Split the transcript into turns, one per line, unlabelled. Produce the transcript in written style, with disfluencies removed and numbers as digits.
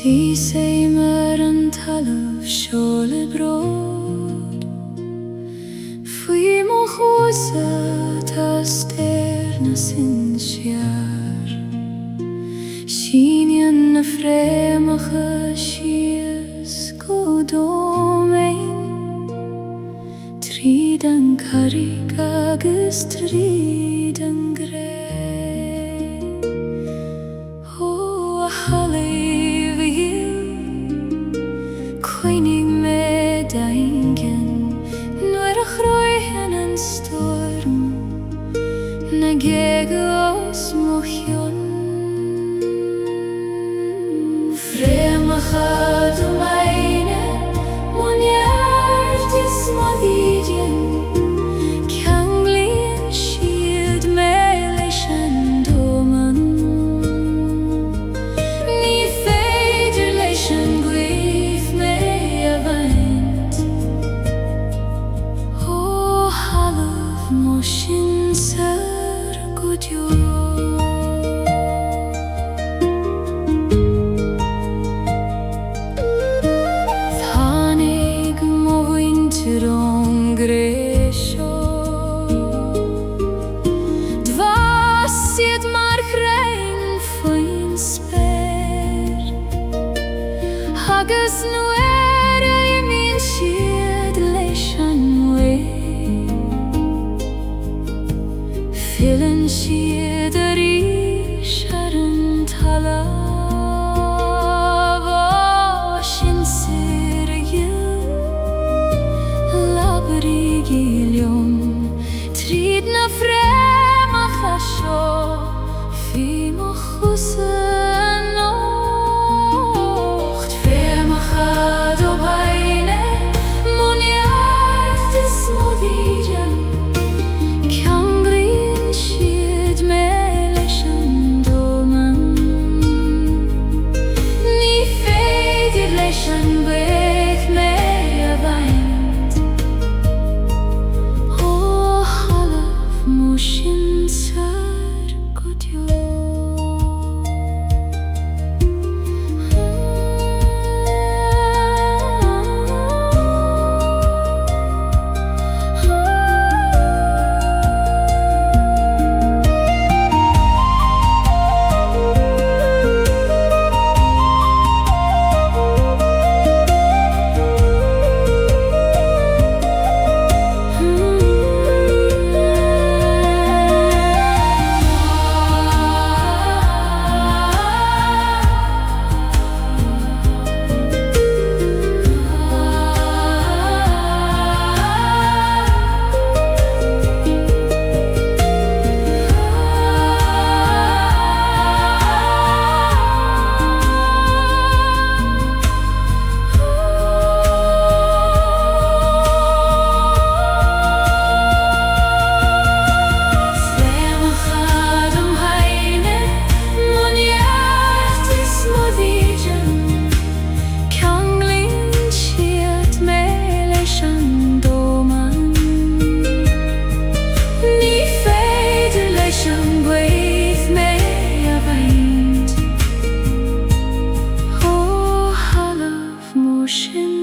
Tí sé mar an talamh seo le brod Faoi mo chósa tá stillness in siar Síneann na Fréamhacha Domhaine Tríd an carreg agus tríd an gré Ó a halaíomh a hill Coinnig me daingen nuair a chroicheann an storm na Gaeilge os mo chion Fréamhacha Domhaine Muinneart is mo dhídean Ceann bliain siad mé leis an dóman Ní féidir leis an gcuimh mé a bhaint Ó halamh mo sin sar go deo Agus nuair a imíonn siad leis an mhaoth Filann siad a rís ar an talamh Ó sin saoir a ghill labhraigh I liom Tríd na Fréamhacha seo Bhí mo chusa Domhaine Muinneart is mo dhídean Ceann bliain siad mé leis an dóman Ní féidir leis an gcuimh mé a bhaint Ó halamh mo sin sar go deo Motion